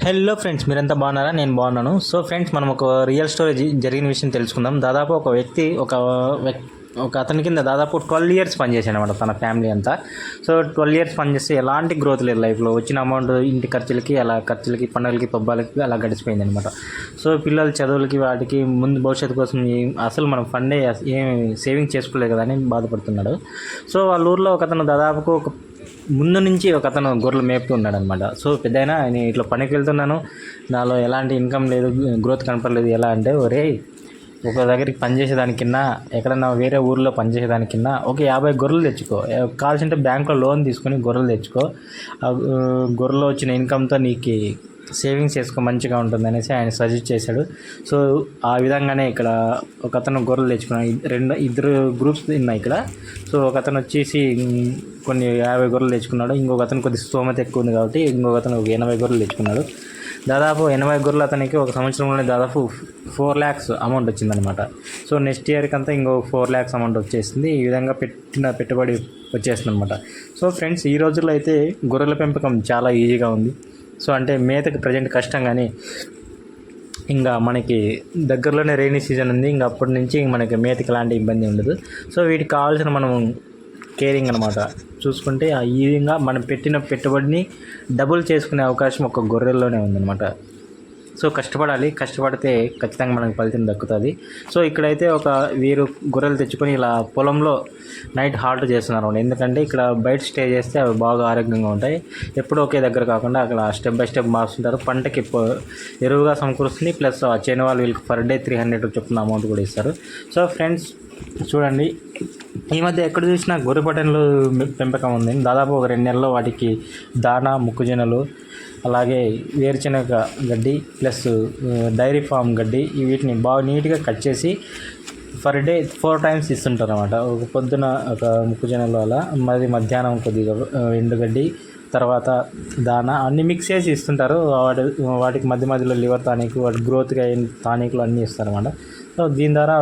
Hello friends, మీరంతా బాగున్నారా? నేను బాగున్నాను. సో ఫ్రెండ్స్, మనం ఒక రియల్ స్టోరీ జరిగిన విషయం తెలుసుకుందాం. దాదాపు ఒక వ్యక్తి ఒక అతని కింద దాదాపు 12 ఇయర్స్ పనిచేశాడు అనమాట, తన ఫ్యామిలీ అంతా. సో 12 ఇయర్స్ పనిచేస్తే ఎలాంటి గ్రోత్ లేదు లైఫ్లో. వచ్చిన అమౌంట్ ఇంటి ఖర్చులకి, పండుగలకి, పబ్బాలకి అలా గడిచిపోయింది అనమాట. సో పిల్లల చదువులకి, వాటికి ముందు భవిష్యత్తు కోసం అసలు మనం ఫండే ఏం సేవింగ్ చేసుకోలేదు కదా అని బాధపడుతున్నాడు. సో వాళ్ళ ఊర్లో దాదాపుకు ముందు నుంచి ఒక అతను గొర్రెలు మేపుతూ ఉన్నాడు అనమాట. సో పెద్దయినా నేను ఇట్లా పనికి వెళ్తున్నాను, నాలో ఎలాంటి ఇన్కమ్ లేదు, గ్రోత్ కనపడలేదు. ఎలా అంటే, ఒరే, ఒక దగ్గరికి పనిచేసేదానికన్నా, ఎక్కడన్నా వేరే ఊర్లో పనిచేసేదానికన్నా ఒక 50 గొర్రెలు తెచ్చుకో, కావాల్సింటే బ్యాంకులో లోన్ తీసుకొని గొర్రెలు తెచ్చుకో. గొర్రెలో వచ్చిన ఇన్కమ్తో నీకు సేవింగ్స్ చేసుకో, మంచిగా ఉంటుంది అనేసి ఆయన సజెస్ట్ చేశాడు. సో ఆ విధంగానే ఇక్కడ ఒక అతను గొర్రెలు తెచ్చుకున్నాడు. ఇద్దరు గ్రూప్స్ ఉన్నాయి ఇక్కడ. సో ఒక అతను వచ్చేసి కొన్ని 50 గొర్రెలు తెచ్చుకున్నాడు. ఇంకొక అతను కొద్ది స్తోమత ఎక్కువ ఉంది కాబట్టి ఇంకొక అతను 80 గొర్రెలు తెచ్చుకున్నాడు. దాదాపు 80 గొర్రెలు అతనికి ఒక సంవత్సరంలోనే దాదాపు 4 lakhs అమౌంట్ వచ్చిందనమాట. సో నెక్స్ట్ ఇయర్కి అంతా ఇంకో 4 lakhs అమౌంట్ వచ్చేసింది. ఈ విధంగా పెట్టుబడి వచ్చేస్తుంది అనమాట. సో ఫ్రెండ్స్, ఈ రోజుల్లో అయితే గొర్రెల పెంపకం చాలా ఈజీగా ఉంది. సో అంటే మేతకి ప్రజెంట్ కష్టం, కానీ ఇంకా మనకి దగ్గరలోనే రైనీ సీజన్ ఉంది. ఇంకా అప్పటి నుంచి మనకి మేతకి ఎలాంటి ఇబ్బంది ఉండదు. సో వీటికి కావాల్సిన మనం కేరింగ్ అనమాట చూసుకుంటే ఈ విధంగా మనం పెట్టిన పెట్టుబడిని డబుల్ చేసుకునే అవకాశం ఒక గొర్రెల్లోనే ఉందన్నమాట. సో కష్టపడితే ఖచ్చితంగా మనకు ఫలితం దక్కుతుంది. సో ఇక్కడైతే ఒక వీరు గొర్రెలు తెచ్చుకొని ఇలా పొలంలో నైట్ హాల్ట్ చేస్తున్నారు. ఎందుకంటే ఇక్కడ బయట స్టే చేస్తే అవి బాగా ఆరోగ్యంగా ఉంటాయి. ఎప్పుడు ఒకే దగ్గర కాకుండా అక్కడ స్టెప్ బై స్టెప్ మారుస్తుంటారు. పంటకి ఎరువుగా సమకూరుస్తుంది. ప్లస్ ఆ చేయని వాళ్ళు వీళ్ళకి పర్ డే 300 చొప్పున అమౌంట్ కూడా ఇస్తారు. సో ఫ్రెండ్స్ చూడండి, ఈ మధ్య ఎక్కడ చూసినా గొర్రె పట్టణలు పెంపకం ఉంది. దాదాపు ఒక 2 నెలల్లో వాటికి దానా, మొక్కజొన్నలు, అలాగే వేరుశనగ గడ్డి ప్లస్ డైరీ ఫామ్ గడ్డి, వీటిని బాగా నీట్గా కట్ చేసి పర్ డే 4 times ఇస్తుంటారు అన్నమాట. ఒక పొద్దున ఒక మొక్కజొన్నలు, అలా మరి మధ్యాహ్నం కొద్దిగా ఎండుగడ్డి, తర్వాత దానా అన్నీ మిక్స్ చేసి ఇస్తుంటారు. వాటికి మధ్యలో లివర్ టానిక్, వాటి గ్రోత్గా అయిన టానిక్లు అన్నీ ఇస్తారన్నమాట. సో దీని ద్వారా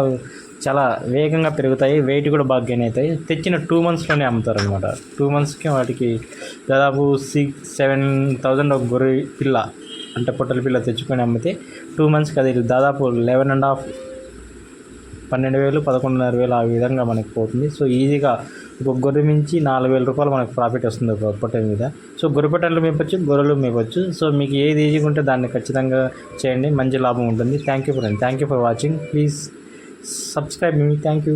చాలా వేగంగా పెరుగుతాయి, వెయిట్ కూడా బాగా గెయిన్ అవుతాయి. తెచ్చిన 2 monthsలోనే అమ్ముతారు అనమాట. 2 monthsకి వాటికి దాదాపు 6-7,000 ఒక గొర్రె పిల్ల, అంటే పొట్టల పిల్ల తెచ్చుకొని అమ్మితే 2 monthsకి అది దాదాపు 11.5, 12,000, 11,500 ఆ విధంగా మనకి పోతుంది. సో ఈజీగా ఒక గొర్రె మించి 4,000 రూపాయలు మనకు ప్రాఫిట్ వస్తుంది ఒక పొట్ట మీద. సో గొర్రె పొట్టలు మేపచ్చు, గొర్రెలు మేపచ్చు. సో మీకు ఏది ఈజీగా ఉంటే దాన్ని ఖచ్చితంగా చేయండి, మంచి లాభం ఉంటుంది. Thank you for watching. Please subscribe me. Thank you.